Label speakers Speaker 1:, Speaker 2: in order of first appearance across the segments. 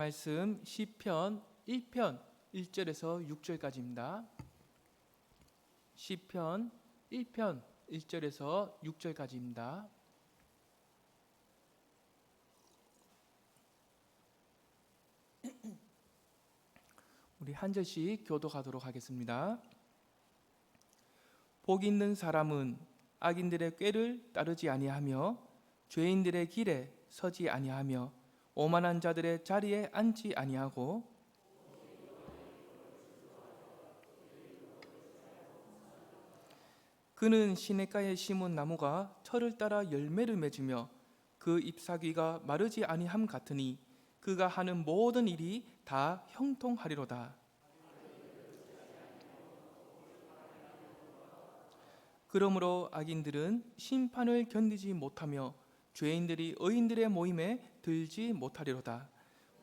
Speaker 1: 말씀 시편 1편 1절에서 6절까지입니다. 시편 1편 1절에서 6절까지입니다. 우리 한 절씩 교독하도록 하겠습니다. 복 있는 사람은 악인들의 꾀를 따르지 아니하며 죄인들의 길에 서지 아니하며 오만한 자들의 자리에 앉지 아니하고 그는 시냇가에 심은 나무가 철을 따라 열매를 맺으며 그 잎사귀가 마르지 아니함 같으니 그가 하는 모든 일이 다 형통하리로다. 그러므로 악인들은 심판을 견디지 못하며 죄인들이 의인들의 모임에 들지 못하리로다.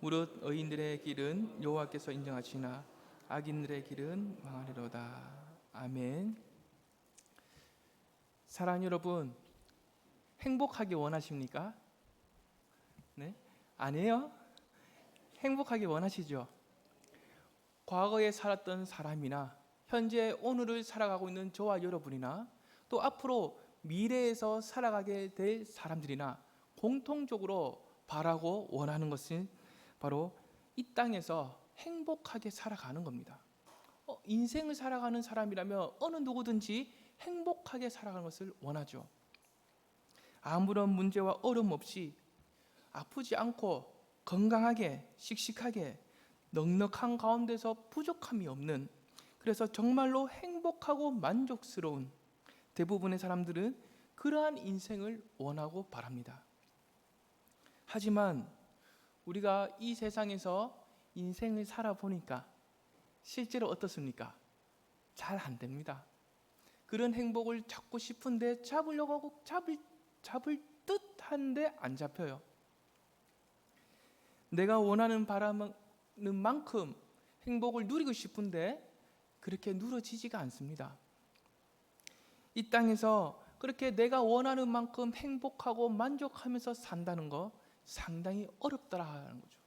Speaker 1: 무릇 의인들의 길은 여호와께서 인정하시나 악인들의 길은 망하리로다. 아멘. 사랑하는 여러분, 행복하게 원하십니까? 네? 아니에요? 행복하게 원하시죠? 과거에 살았던 사람이나 현재 오늘을 살아가고 있는 저와 여러분이나 또 앞으로 미래에서 살아가게 될 사람들이나 공통적으로 바라고 원하는 것은 바로 이 땅에서 행복하게 살아가는 겁니다. 인생을 살아가는 사람이라면 어느 누구든지 행복하게 살아가는 것을 원하죠. 아무런 문제와 어려움 없이 아프지 않고 건강하게 씩씩하게 넉넉한 가운데서 부족함이 없는, 그래서 정말로 행복하고 만족스러운 대부분의 사람들은 그러한 인생을 원하고 바랍니다. 하지만 우리가 이 세상에서 인생을 살아보니까 실제로 어떻습니까? 잘 안 됩니다. 그런 행복을 잡고 싶은데 잡으려고 하고 잡을 듯한데 안 잡혀요. 내가 원하는 바라는 만큼 행복을 누리고 싶은데 그렇게 누려지지가 않습니다. 이 땅에서 그렇게 내가 원하는 만큼 행복하고 만족하면서 산다는 거 상당히 어렵다라는 거죠.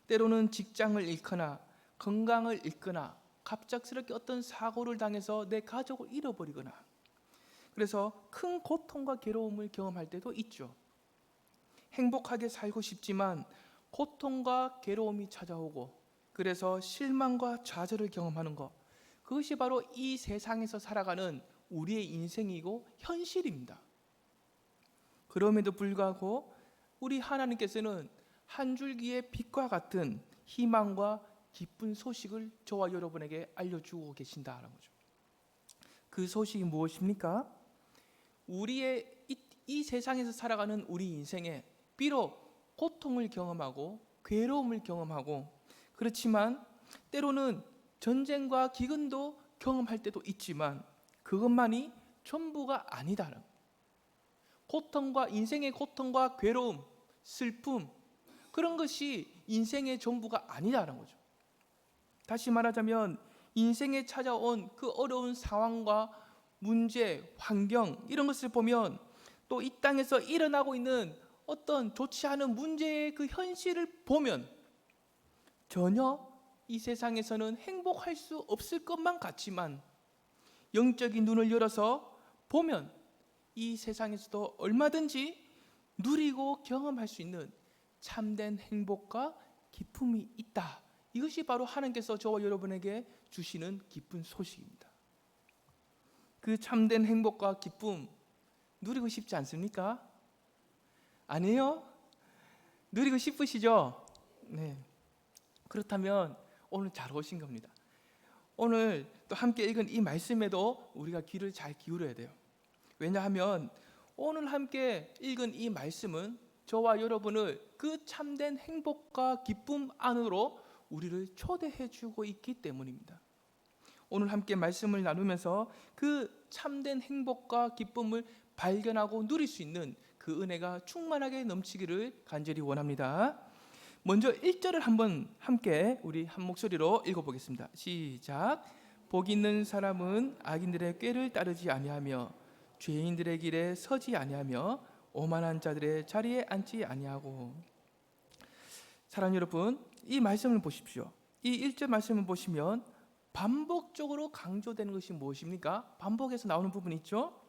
Speaker 1: 때로는 직장을 잃거나 건강을 잃거나 갑작스럽게 어떤 사고를 당해서 내 가족을 잃어버리거나, 그래서 큰 고통과 괴로움을 경험할 때도 있죠. 행복하게 살고 싶지만 고통과 괴로움이 찾아오고, 그래서 실망과 좌절을 경험하는 것, 그것이 바로 이 세상에서 살아가는 우리의 인생이고 현실입니다. 그럼에도 불구하고 우리 하나님께서는 한 줄기의 빛과 같은 희망과 기쁜 소식을 저와 여러분에게 알려주고 계신다는 거죠. 그 소식이 무엇입니까? 우리의 이 세상에서 살아가는 우리 인생에 비록 고통을 경험하고 괴로움을 경험하고, 그렇지만 때로는 전쟁과 기근도 경험할 때도 있지만 그것만이 전부가 아니다는, 고통과 인생의 고통과 괴로움, 슬픔, 그런 것이 인생의 전부가 아니다는 거죠. 다시 말하자면 인생에 찾아온 그 어려운 상황과 문제, 환경, 이런 것을 보면 또 이 땅에서 일어나고 있는 어떤 좋지 않은 문제의 그 현실을 보면 전혀 이 세상에서는 행복할 수 없을 것만 같지만, 영적인 눈을 열어서 보면 이 세상에서도 얼마든지 누리고 경험할 수 있는 참된 행복과 기쁨이 있다. 이것이 바로 하나님께서 저와 여러분에게 주시는 기쁜 소식입니다. 그 참된 행복과 기쁨 누리고 싶지 않습니까? 아니에요? 누리고 싶으시죠? 네. 그렇다면 오늘 잘 오신 겁니다. 오늘 또 함께 읽은 이 말씀에도 우리가 귀를 잘 기울여야 돼요. 왜냐하면 오늘 함께 읽은 이 말씀은 저와 여러분을 그 참된 행복과 기쁨 안으로 우리를 초대해 주고 있기 때문입니다. 오늘 함께 말씀을 나누면서 그 참된 행복과 기쁨을 발견하고 누릴 수 있는 그 은혜가 충만하게 넘치기를 간절히 원합니다. 먼저 1절을 한번 함께 우리 한 목소리로 읽어보겠습니다. 시작. 복 있는 사람은 악인들의 꾀를 따르지 아니하며 죄인들의 길에 서지 아니하며 오만한 자들의 자리에 앉지 아니하고. 사랑하는 여러분, 이 말씀을 보십시오. 이 1절 말씀을 보시면 반복적으로 강조되는 것이 무엇입니까? 반복해서 나오는 부분이 있죠.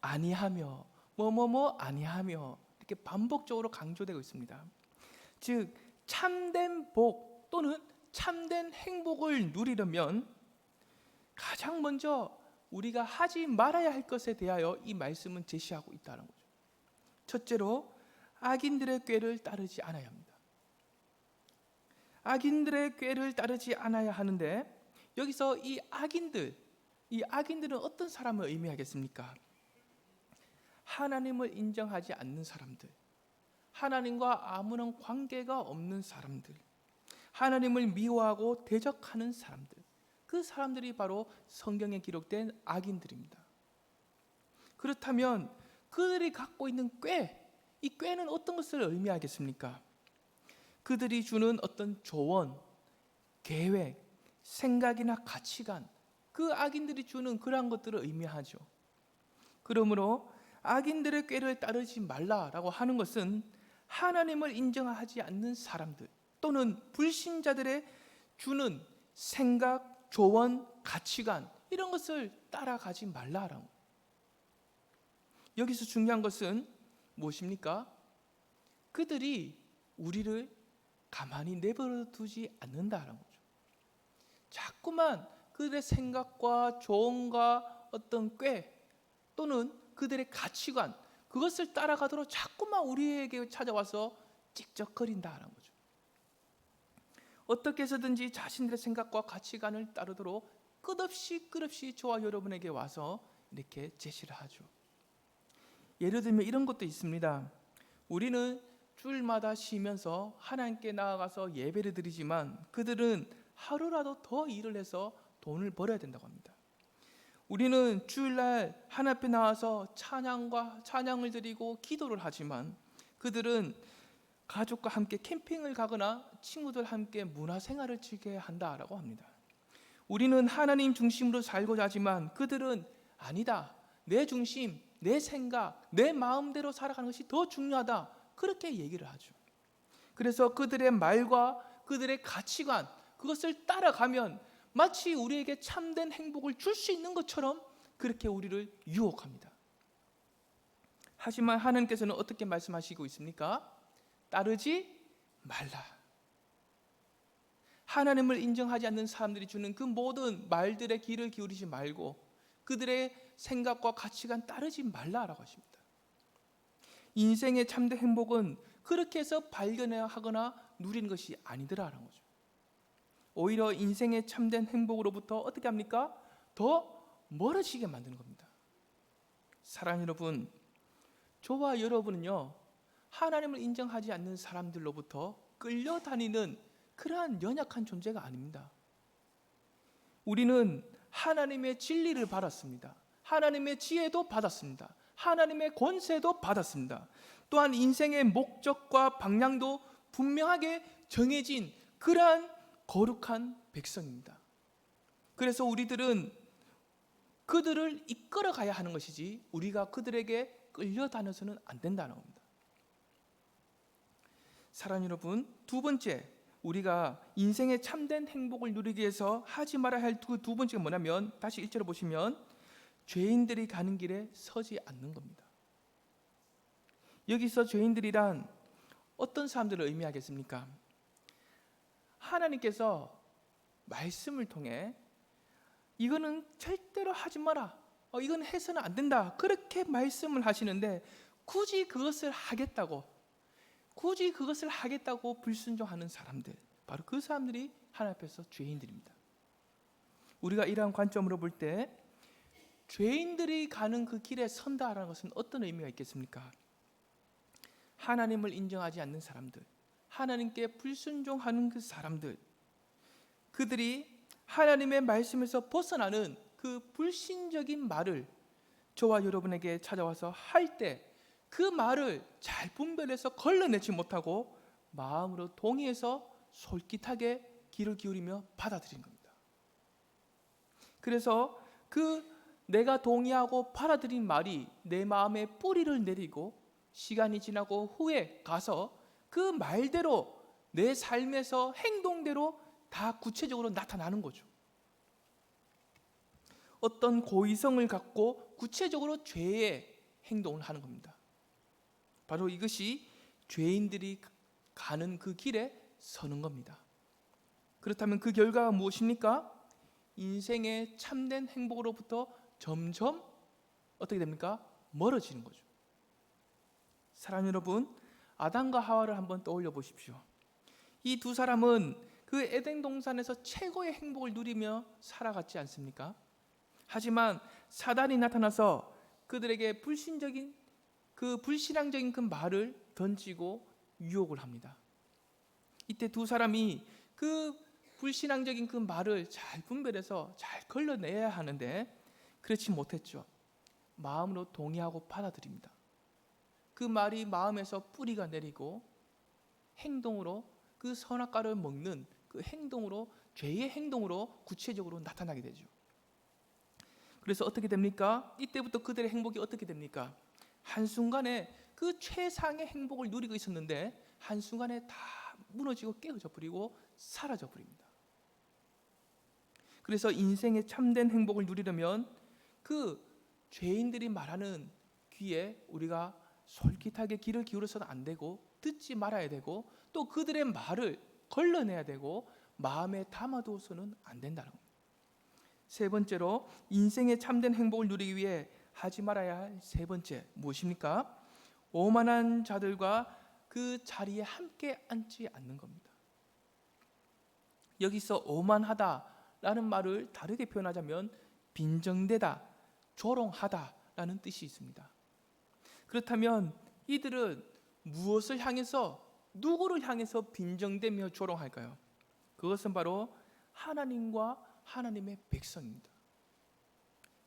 Speaker 1: 아니하며, 뭐뭐뭐 아니하며, 이렇게 반복적으로 강조되고 있습니다. 즉 참된 복 또는 참된 행복을 누리려면 가장 먼저 우리가 하지 말아야 할 것에 대하여 이 말씀은 제시하고 있다는 거죠. 첫째로 악인들의 꾀를 따르지 않아야 합니다. 악인들의 꾀를 따르지 않아야 하는데, 여기서 이 악인들은 어떤 사람을 의미하겠습니까? 하나님을 인정하지 않는 사람들, 하나님과 아무런 관계가 없는 사람들, 하나님을 미워하고 대적하는 사람들, 그 사람들이 바로 성경에 기록된 악인들입니다. 그렇다면 그들이 갖고 있는 꾀, 이 꾀는 어떤 것을 의미하겠습니까? 그들이 주는 어떤 조언, 계획, 생각이나 가치관, 그 악인들이 주는 그러한 것들을 의미하죠. 그러므로 악인들의 꾀를 따르지 말라라고 하는 것은 하나님을 인정하지 않는 사람들 또는 불신자들의 주는 생각, 조언, 가치관, 이런 것을 따라가지 말라라고. 여기서 중요한 것은 무엇입니까? 그들이 우리를 가만히 내버려 두지 않는다라는 거죠. 자꾸만 그들의 생각과 조언과 어떤 꾀 또는 그들의 가치관, 그것을 따라가도록 자꾸만 우리에게 찾아와서 찍적거린다라는 거죠. 어떻게 해서든지 자신들의 생각과 가치관을 따르도록 끝없이 저와 여러분에게 와서 이렇게 제시를 하죠. 예를 들면 이런 것도 있습니다. 우리는 주일마다 쉬면서 하나님께 나아가서 예배를 드리지만 그들은 하루라도 더 일을 해서 돈을 벌어야 된다고 합니다. 우리는 주일날 하나님 앞에 나와서 찬양을 드리고 기도를 하지만 그들은 가족과 함께 캠핑을 가거나 친구들과 함께 문화생활을 즐겨야 한다라고 합니다. 우리는 하나님 중심으로 살고자 하지만 그들은 아니다, 내 중심, 내 생각, 내 마음대로 살아가는 것이 더 중요하다, 그렇게 얘기를 하죠. 그래서 그들의 말과 그들의 가치관, 그것을 따라가면 마치 우리에게 참된 행복을 줄 수 있는 것처럼 그렇게 우리를 유혹합니다. 하지만 하나님께서는 어떻게 말씀하시고 있습니까? 따르지 말라. 하나님을 인정하지 않는 사람들이 주는 그 모든 말들의 귀를 기울이지 말고 그들의 생각과 가치관 따르지 말라라고 하십니다. 인생의 참된 행복은 그렇게 해서 발견하거나 누리는 것이 아니더라라는 거죠. 오히려 인생의 참된 행복으로부터 어떻게 합니까? 더 멀어지게 만드는 겁니다. 사랑하는 여러분, 저와 여러분은요, 하나님을 인정하지 않는 사람들로부터 끌려다니는 그러한 연약한 존재가 아닙니다. 우리는 하나님의 진리를 받았습니다. 하나님의 지혜도 받았습니다. 하나님의 권세도 받았습니다. 또한 인생의 목적과 방향도 분명하게 정해진 그러한 거룩한 백성입니다. 그래서 우리들은 그들을 이끌어 가야 하는 것이지 우리가 그들에게 끌려다녀서는 안 된다는 겁니다. 사랑하는 여러분, 두 번째, 우리가 인생의 참된 행복을 누리기 위해서 하지 말아야 할 두 번째가 뭐냐면, 다시 1절을 보시면 죄인들이 가는 길에 서지 않는 겁니다. 여기서 죄인들이란 어떤 사람들을 의미하겠습니까? 하나님께서 말씀을 통해 이거는 절대로 하지 마라, 이건 해서는 안 된다, 그렇게 말씀을 하시는데 굳이 그것을 하겠다고 불순종하는 사람들, 바로 그 사람들이 하나님 앞에서 죄인들입니다. 우리가 이러한 관점으로 볼 때 죄인들이 가는 그 길에 선다라는 것은 어떤 의미가 있겠습니까? 하나님을 인정하지 않는 사람들, 하나님께 불순종하는 그 사람들, 그들이 하나님의 말씀에서 벗어나는 그 불신적인 말을 저와 여러분에게 찾아와서 할 때 그 말을 잘 분별해서 걸러내지 못하고 마음으로 동의해서 솔깃하게 귀를 기울이며 받아들인 겁니다. 그래서 그 내가 동의하고 받아들인 말이 내 마음에 뿌리를 내리고 시간이 지나고 후에 가서 그 말대로 내 삶에서 행동대로 다 구체적으로 나타나는 거죠. 어떤 고의성을 갖고 구체적으로 죄의 행동을 하는 겁니다. 바로 이것이 죄인들이 가는 그 길에 서는 겁니다. 그렇다면 그 결과가 무엇입니까? 인생의 참된 행복으로부터 점점 어떻게 됩니까? 멀어지는 거죠. 사랑하는 여러분, 아담과 하와를 한번 떠올려 보십시오. 이 두 사람은 그 에덴 동산에서 최고의 행복을 누리며 살아갔지 않습니까? 하지만 사단이 나타나서 그들에게 불신앙적인 그 말을 던지고 유혹을 합니다. 이때 두 사람이 그 불신앙적인 그 말을 잘 분별해서 잘 걸러내야 하는데 그렇지 못했죠. 마음으로 동의하고 받아들입니다. 그 말이 마음에서 뿌리가 내리고 행동으로 그 선악과를 먹는 그 행동으로, 죄의 행동으로 구체적으로 나타나게 되죠. 그래서 어떻게 됩니까? 이때부터 그들의 행복이 어떻게 됩니까? 한순간에 그 최상의 행복을 누리고 있었는데 한순간에 다 무너지고 깨어져 버리고 사라져 버립니다. 그래서 인생의 참된 행복을 누리려면 그 죄인들이 말하는 귀에 우리가 솔깃하게 귀를 기울여서는 안 되고 듣지 말아야 되고 또 그들의 말을 걸러내야 되고 마음에 담아두어서는 안 된다는 겁니다. 세 번째로 인생의 참된 행복을 누리기 위해 하지 말아야 할 세 번째 무엇입니까? 오만한 자들과 그 자리에 함께 앉지 않는 겁니다. 여기서 오만하다라는 말을 다르게 표현하자면 빈정대다, 조롱하다라는 뜻이 있습니다. 그렇다면 이들은 무엇을 향해서, 누구를 향해서 빈정대며 조롱할까요? 그것은 바로 하나님과 하나님의 백성입니다.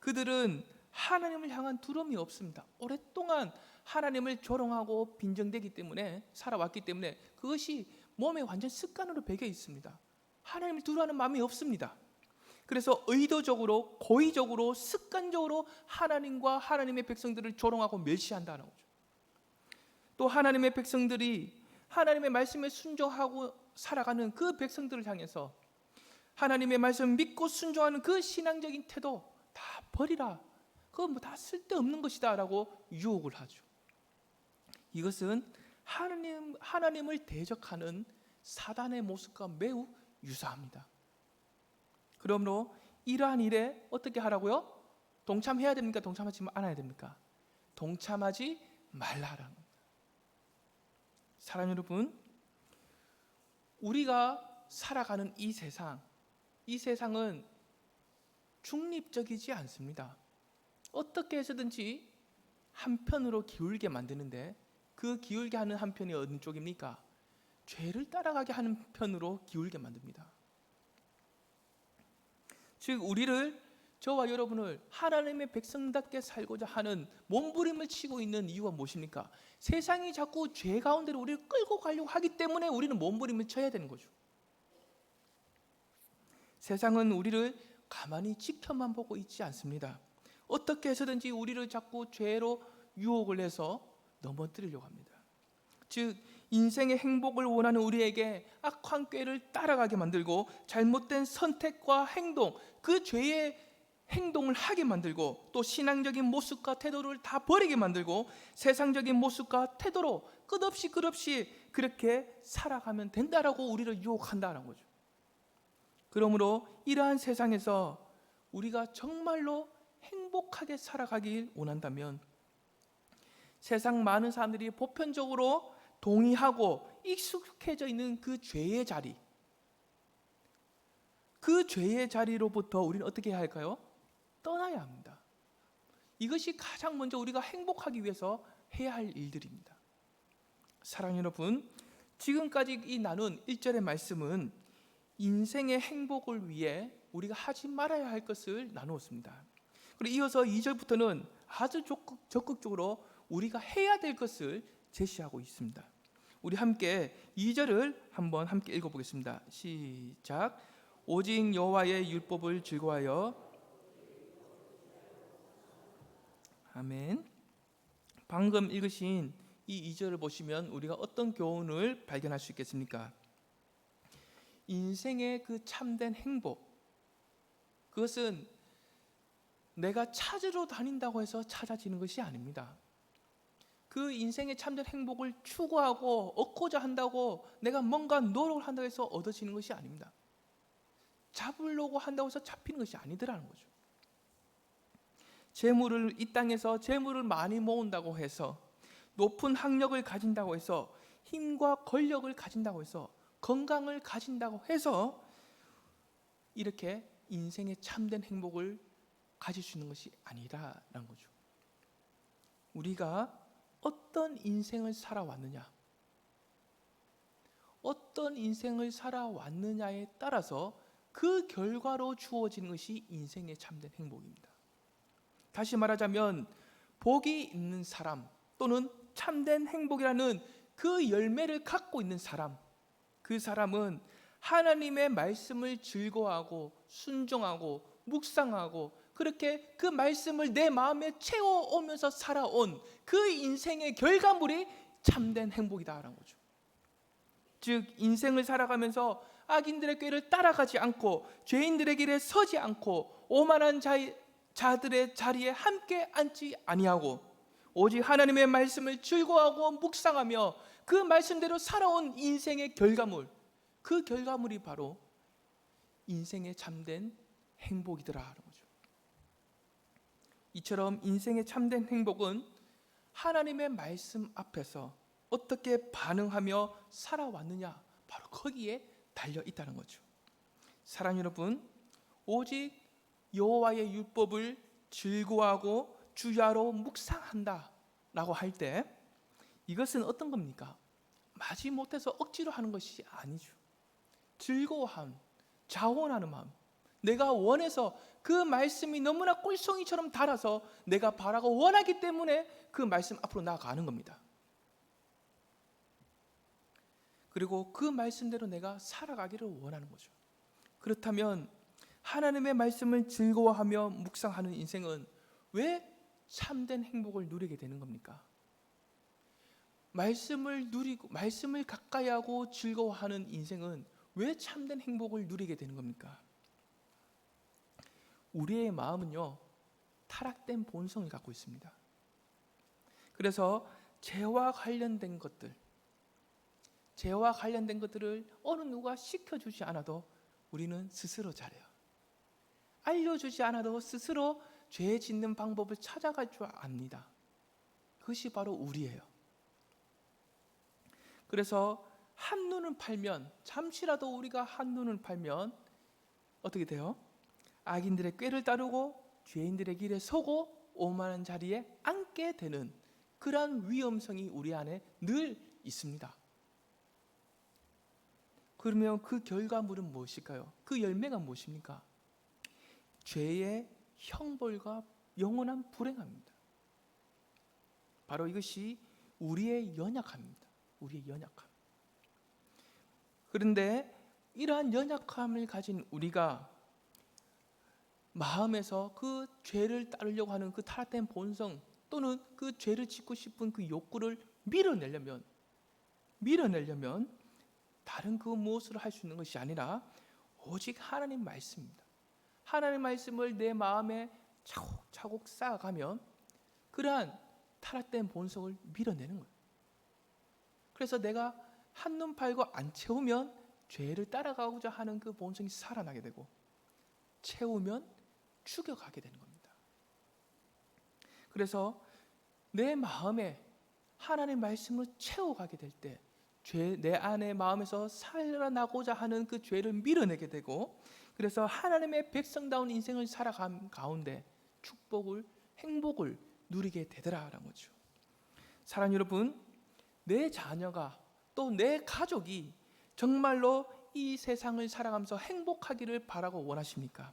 Speaker 1: 그들은 하나님을 향한 두려움이 없습니다. 오랫동안 하나님을 조롱하고 빈정대기 때문에 살아왔기 때문에 그것이 몸에 완전 습관으로 배겨 있습니다. 하나님을 두려워하는 마음이 없습니다. 그래서 의도적으로, 고의적으로, 습관적으로 하나님과 하나님의 백성들을 조롱하고 멸시한다는 거죠. 또 하나님의 백성들이 하나님의 말씀에 순종하고 살아가는 그 백성들을 향해서 하나님의 말씀을 믿고 순종하는 그 신앙적인 태도 다 버리라. 그건 뭐 다 쓸데없는 것이다 라고 유혹을 하죠. 이것은 하나님을 대적하는 사단의 모습과 매우 유사합니다. 그러므로 이러한 일에 어떻게 하라고요? 동참해야 됩니까? 동참하지 않아야 됩니까? 동참하지 말라라는 겁니다. 사랑하는 여러분, 우리가 살아가는 이 세상은 중립적이지 않습니다. 어떻게 해서든지 한편으로 기울게 만드는데 그 기울게 하는 한편이 어느 쪽입니까? 죄를 따라가게 하는 편으로 기울게 만듭니다. 즉 저와 여러분을 하나님의 백성답게 살고자 하는 몸부림을 치고 있는 이유가 무엇입니까? 세상이 자꾸 죄 가운데로 우리를 끌고 가려고 하기 때문에 우리는 몸부림을 쳐야 되는 거죠. 세상은 우리를 가만히 지켜만 보고 있지 않습니다. 어떻게 해서든지 우리를 자꾸 죄로 유혹을 해서 넘어뜨리려고 합니다. 즉 인생의 행복을 원하는 우리에게 악한 꾀를 따라가게 만들고 잘못된 선택과 행동, 그 죄의 행동을 하게 만들고 또 신앙적인 모습과 태도를 다 버리게 만들고 세상적인 모습과 태도로 끝없이 그렇게 살아가면 된다라고 우리를 유혹한다는 거죠. 그러므로 이러한 세상에서 우리가 정말로 행복하게 살아가길 원한다면 세상 많은 사람들이 보편적으로 동의하고 익숙해져 있는 그 죄의 자리, 그 죄의 자리로부터 우리는 어떻게 해야 할까요? 떠나야 합니다. 이것이 가장 먼저 우리가 행복하기 위해서 해야 할 일들입니다. 사랑하는 여러분, 지금까지 이 나눈 1절의 말씀은 인생의 행복을 위해 우리가 하지 말아야 할 것을 나누었습니다. 그리고 이어서 2절부터는 아주 적극적으로 우리가 해야 될 것을 제시하고 있습니다. 우리 함께 2절을 한번 함께 읽어보겠습니다. 시작. 오직 여호와의 율법을 즐거워하여. 아멘. 방금 읽으신 이 2절을 보시면 우리가 어떤 교훈을 발견할 수 있겠습니까? 인생의 그 참된 행복, 그것은 내가 찾으러 다닌다고 해서 찾아지는 것이 아닙니다. 그 인생의 참된 행복을 추구하고 얻고자 한다고 내가 뭔가 노력을 한다고 해서 얻어지는 것이 아닙니다. 잡으려고 한다고 해서 잡히는 것이 아니더라는 거죠. 이 땅에서 재물을 많이 모은다고 해서, 높은 학력을 가진다고 해서, 힘과 권력을 가진다고 해서, 건강을 가진다고 해서 이렇게 인생의 참된 행복을 가질 수 있는 것이 아니라는 거죠. 우리가 어떤 인생을 살아왔느냐, 어떤 인생을 살아왔느냐에 따라서 그 결과로 주어지는 것이 인생의 참된 행복입니다. 다시 말하자면 복이 있는 사람, 또는 참된 행복이라는 그 열매를 갖고 있는 사람, 그 사람은 하나님의 말씀을 즐거워하고 순종하고 묵상하고 그렇게 그 말씀을 내 마음에 채워오면서 살아온 그 인생의 결과물이 참된 행복이다라는 거죠. 즉 인생을 살아가면서 악인들의 꾀를 따라가지 않고 죄인들의 길에 서지 않고 오만한 자들의 자리에 함께 앉지 아니하고 오직 하나님의 말씀을 즐거워하고 묵상하며 그 말씀대로 살아온 인생의 결과물, 그 결과물이 바로 인생의 참된 행복이더라라는 거죠. 이처럼 인생의 참된 행복은 하나님의 말씀 앞에서 어떻게 반응하며 살아왔느냐, 바로 거기에 달려 있다는 거죠. 사랑하는 여러분, 오직 여호와의 율법을 즐거워하고 주야로 묵상한다 라고 할 때 이것은 어떤 겁니까? 마지못해서 억지로 하는 것이 아니죠. 즐거워함, 자원하는 마음, 내가 원해서 그 말씀이 너무나 꿀송이처럼 달아서 내가 바라고 원하기 때문에 그 말씀 앞으로 나아가는 겁니다. 그리고 그 말씀대로 내가 살아가기를 원하는 거죠. 그렇다면 하나님의 말씀을 즐거워하며 묵상하는 인생은 왜 참된 행복을 누리게 되는 겁니까? 말씀을 누리고 말씀을 가까이 하고 즐거워하는 인생은 왜 참된 행복을 누리게 되는 겁니까? 우리의 마음은요, 타락된 본성을 갖고 있습니다. 그래서 죄와 관련된 것들을 어느 누가 시켜주지 않아도 우리는 스스로 잘해요. 알려주지 않아도 스스로 죄 짓는 방법을 찾아갈 줄 압니다. 그것이 바로 우리예요. 그래서 한눈을 팔면, 잠시라도 우리가 한눈을 팔면 어떻게 돼요? 악인들의 꾀를 따르고 죄인들의 길에 서고 오만한 자리에 앉게 되는 그러한 위험성이 우리 안에 늘 있습니다. 그러면 그 결과물은 무엇일까요? 그 열매가 무엇입니까? 죄의 형벌과 영원한 불행함입니다. 바로 이것이 우리의 연약함입니다. 우리의 연약함. 그런데 이러한 연약함을 가진 우리가 마음에서 그 죄를 따르려고 하는 그 타락된 본성, 또는 그 죄를 짓고 싶은 그 욕구를 밀어내려면 다른 그 무엇으로 할 수 있는 것이 아니라 오직 하나님 말씀입니다. 하나님 말씀을 내 마음에 차곡차곡 쌓아가면 그러한 타락된 본성을 밀어내는 거예요. 그래서 내가 한눈 팔고 안 채우면 죄를 따라가고자 하는 그 본성이 살아나게 되고, 채우면 죽여가게 되는 겁니다. 그래서 내 마음에 하나님 말씀을 채워가게 될 때 내 안의 마음에서 살아나고자 하는 그 죄를 밀어내게 되고, 그래서 하나님의 백성다운 인생을 살아간 가운데 축복을, 행복을 누리게 되더라라는 거죠. 사랑하는 여러분, 내 자녀가 또 내 가족이 정말로 이 세상을 살아가면서 행복하기를 바라고 원하십니까?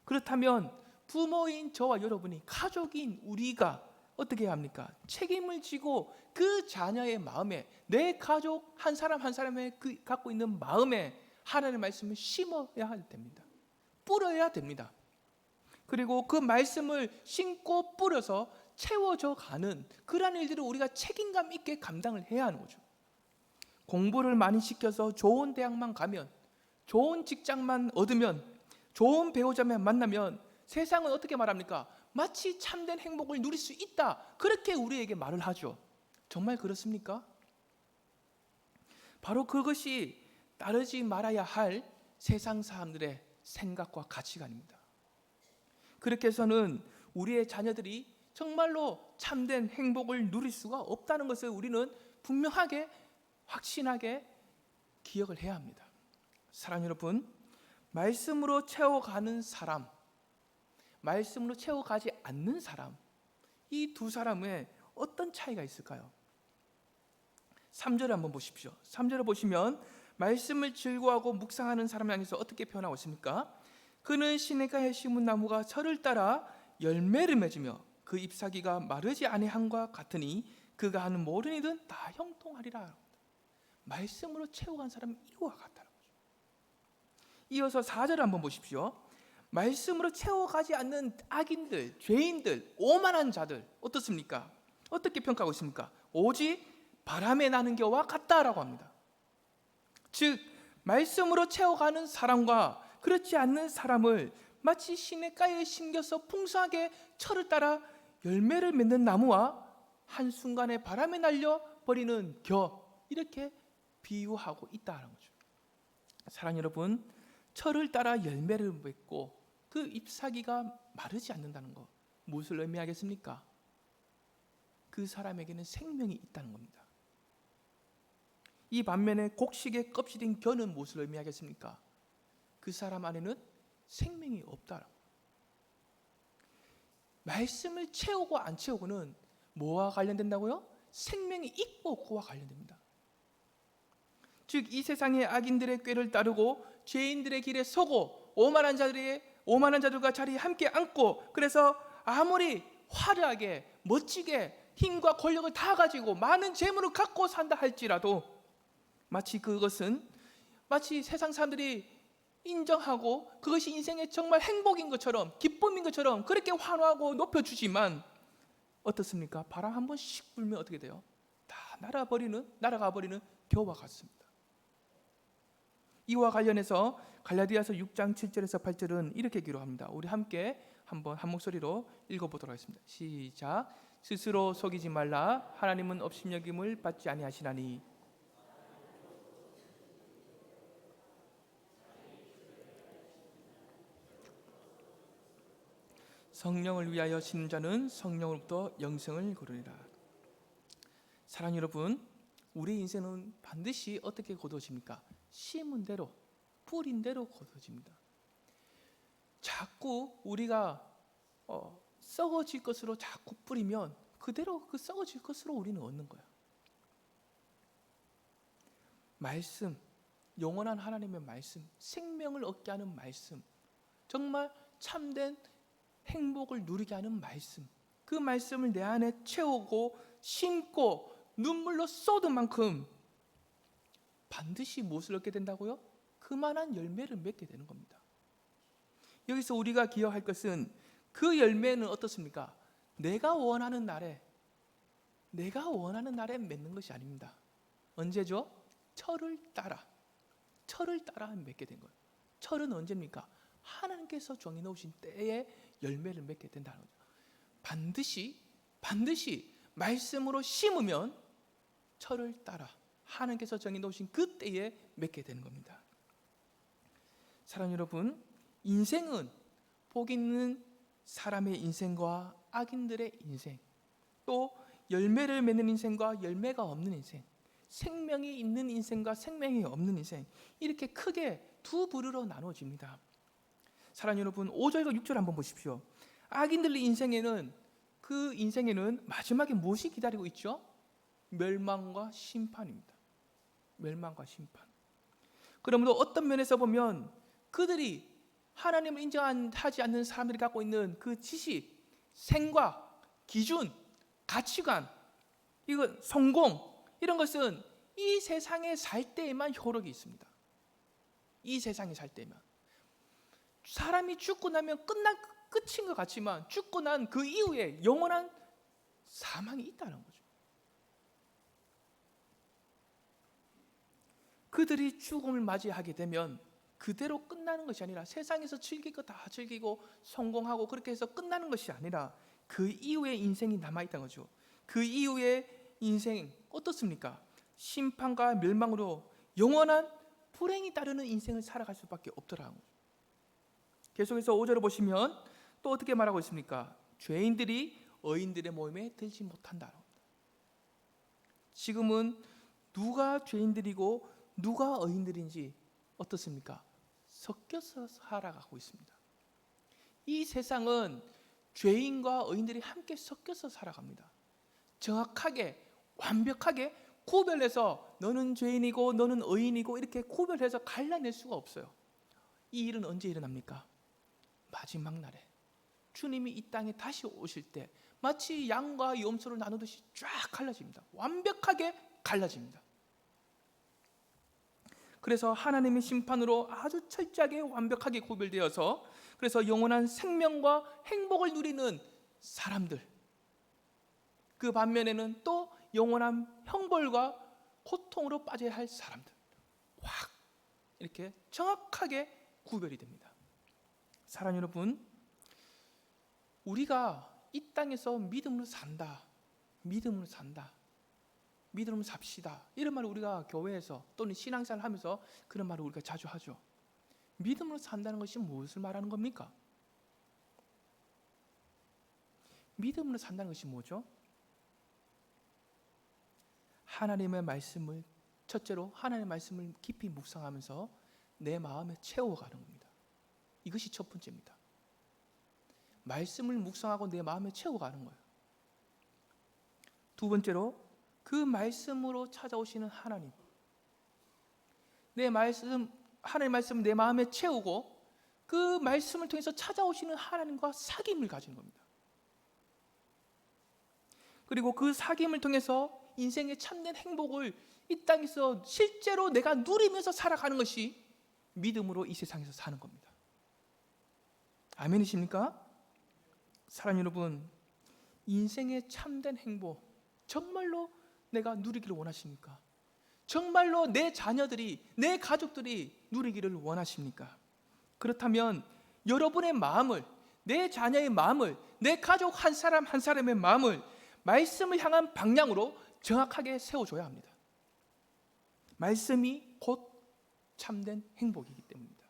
Speaker 1: 그렇다면 부모인 저와 여러분이, 가족인 우리가 어떻게 해야 합니까? 책임을 지고 그 자녀의 마음에, 내 가족 한 사람 한 사람의 그 갖고 있는 마음에 하나님의 말씀을 심어야 됩니다. 뿌려야 됩니다. 그리고 그 말씀을 심고 뿌려서 채워져 가는 그러한 일들을 우리가 책임감 있게 감당을 해야 하는 거죠. 공부를 많이 시켜서 좋은 대학만 가면, 좋은 직장만 얻으면, 좋은 배우자만 만나면 세상은 어떻게 말합니까? 마치 참된 행복을 누릴 수 있다, 그렇게 우리에게 말을 하죠. 정말 그렇습니까? 바로 그것이 따르지 말아야 할 세상 사람들의 생각과 가치관입니다. 그렇게 해서는 우리의 자녀들이 정말로 참된 행복을 누릴 수가 없다는 것을 우리는 분명하게, 확신하게 기억을 해야 합니다. 사랑하는 여러분, 말씀으로 채워가는 사람, 말씀으로 채워가지 않는 사람, 이 두 사람의 어떤 차이가 있을까요? 3절을 한번 보십시오. 3절을 보시면 말씀을 즐거워하고 묵상하는 사람을 향해서 어떻게 표현하고 있습니까? 그는 시냇가에 심은 나무가 철을 따라 열매를 맺으며 그 잎사귀가 마르지 아니함과 같으니 그가 하는 모든 일은 다 형통하리라. 말씀으로 채워간 사람은 이와 같다는 거죠. 이어서 4절을 한번 보십시오. 말씀으로 채워가지 않는 악인들, 죄인들, 오만한 자들 어떻습니까? 어떻게 평가하고 있습니까? 오직 바람에 나는 겨와 같다라고 합니다. 즉 말씀으로 채워가는 사람과 그렇지 않는 사람을 마치 시냇가에 심겨서 풍성하게 철을 따라 열매를 맺는 나무와 한순간에 바람에 날려 버리는 겨, 이렇게 비유하고 있다는 거죠. 사랑하는 여러분, 철을 따라 열매를 맺고 그 잎사귀가 마르지 않는다는 것, 무엇을 의미하겠습니까? 그 사람에게는 생명이 있다는 겁니다. 이 반면에 곡식의 껍질인 겨는 무엇을 의미하겠습니까? 그 사람 안에는 생명이 없다라고. 말씀을 채우고 안 채우고는 뭐와 관련된다고요? 생명이 있고 없고와 관련됩니다. 즉 이 세상의 악인들의 꾀를 따르고 죄인들의 길에 서고 오만한 자들과 자리에 함께 앉고, 그래서 아무리 화려하게 멋지게 힘과 권력을 다 가지고 많은 재물을 갖고 산다 할지라도 마치 그것은 마치 세상 사람들이 인정하고 그것이 인생의 정말 행복인 것처럼, 기쁨인 것처럼 그렇게 환호하고 높여주지만 어떻습니까? 바람 한 번씩 불면 어떻게 돼요? 다 날아가 버리는 겨와 같습니다. 이와 관련해서 갈라디아서 6장 7절에서 8절은 이렇게 기록합니다. 우리 함께 한번 한 목소리로 읽어보도록 하겠습니다. 시작. 스스로 속이지 말라. 하나님은 업신여김을 받지 아니하시나니. 성령을 위하여 심는 자는 성령으로부터 영생을 거두리라. 사랑하는 여러분, 우리 인생은 반드시 어떻게 거두어집니까? 심은 대로, 뿌린 대로 거두어집니다. 자꾸 우리가 썩어질 것으로 자꾸 뿌리면 그대로 그 썩어질 것으로 우리는 얻는 거야. 말씀, 영원한 하나님의 말씀, 생명을 얻게 하는 말씀, 정말 참된 행복을 누리게 하는 말씀, 그 말씀을 내 안에 채우고 심고 눈물로 쏟은 만큼 반드시 무엇을 얻게 된다고요? 그만한 열매를 맺게 되는 겁니다. 여기서 우리가 기억할 것은 그 열매는 어떻습니까? 내가 원하는 날에 맺는 것이 아닙니다. 언제죠? 철을 따라 맺게 된 거예요. 철은 언제입니까? 하나님께서 정해놓으신 때에 열매를 맺게 된다는 거죠. 반드시 말씀으로 심으면 철을 따라 하나님께서 정해놓으신 그 때에 맺게 되는 겁니다. 사랑하는 여러분, 인생은 복 있는 사람의 인생과 악인들의 인생, 또 열매를 맺는 인생과 열매가 없는 인생, 생명이 있는 인생과 생명이 없는 인생, 이렇게 크게 두 부류로 나눠집니다. 사랑하는 여러분, 5절과 6절 한번 보십시오. 악인들의 인생에는 마지막에 무엇이 기다리고 있죠? 멸망과 심판입니다. 멸망과 심판. 그러므로 어떤 면에서 보면 그들이 하나님을 인정하지 않는 사람들이 갖고 있는 그 지식, 생각, 기준, 가치관, 이건 성공, 이런 것은 이 세상에 살 때에만 효력이 있습니다. 이 세상에 살 때만. 사람이 죽고 나면 끝인 것 같지만 죽고 난 그 이후에 영원한 사망이 있다는 거죠. 그들이 죽음을 맞이하게 되면 그대로 끝나는 것이 아니라 세상에서 즐길 거 다 즐기고 성공하고 그렇게 해서 끝나는 것이 아니라 그 이후의 인생이 남아있다는 거죠. 그 이후의 인생 어떻습니까? 심판과 멸망으로 영원한 불행이 따르는 인생을 살아갈 수밖에 없더라고요. 계속해서 5절을 보시면 또 어떻게 말하고 있습니까? 죄인들이 의인들의 모임에 들지 못한다. 지금은 누가 죄인들이고 누가 의인들인지 어떻습니까? 섞여서 살아가고 있습니다. 이 세상은 죄인과 의인들이 함께 섞여서 살아갑니다. 정확하게 완벽하게 구별해서 너는 죄인이고 너는 의인이고 이렇게 구별해서 갈라낼 수가 없어요. 이 일은 언제 일어납니까? 마지막 날에 주님이 이 땅에 다시 오실 때 마치 양과 염소를 나누듯이 쫙 갈라집니다. 완벽하게 갈라집니다. 그래서 하나님의 심판으로 아주 철저하게 완벽하게 구별되어서 그래서 영원한 생명과 행복을 누리는 사람들, 그 반면에는 또 영원한 형벌과 고통으로 빠져야 할 사람들, 확 이렇게 정확하게 구별이 됩니다. 사랑하는 여러분, 우리가 이 땅에서 믿음으로 산다, 믿음으로 산다, 믿음으로 삽시다, 이런 말을 우리가 교회에서 또는 신앙생활을 하면서 그런 말을 우리가 자주 하죠. 믿음으로 산다는 것이 무엇을 말하는 겁니까? 믿음으로 산다는 것이 뭐죠? 하나님의 말씀을, 첫째로 하나님의 말씀을 깊이 묵상하면서 내 마음에 채워가는 겁니다. 이것이 첫 번째입니다. 말씀을 묵상하고 내 마음에 채워가는 거예요. 두 번째로 그 말씀으로 찾아오시는 하나님, 하나님의 말씀을 내 마음에 채우고 그 말씀을 통해서 찾아오시는 하나님과 사귐을 가지는 겁니다. 그리고 그 사귐을 통해서 인생의 참된 행복을 이 땅에서 실제로 내가 누리면서 살아가는 것이 믿음으로 이 세상에서 사는 겁니다. 아멘이십니까? 사랑하는 여러분, 인생의 참된 행복 정말로 내가 누리기를 원하십니까? 정말로 내 자녀들이, 내 가족들이 누리기를 원하십니까? 그렇다면 여러분의 마음을, 내 자녀의 마음을, 내 가족 한 사람 한 사람의 마음을 말씀을 향한 방향으로 정확하게 세워줘야 합니다. 말씀이 곧 참된 행복이기 때문입니다.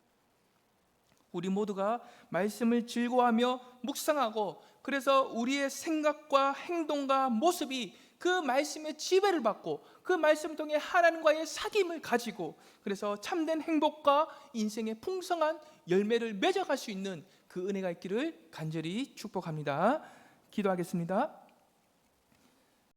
Speaker 1: 우리 모두가 말씀을 즐거워하며 묵상하고 그래서 우리의 생각과 행동과 모습이 그 말씀의 지배를 받고 그 말씀을 통해 하나님과의 사귐을 가지고 그래서 참된 행복과 인생의 풍성한 열매를 맺어갈 수 있는 그 은혜가 있기를 간절히 축복합니다. 기도하겠습니다.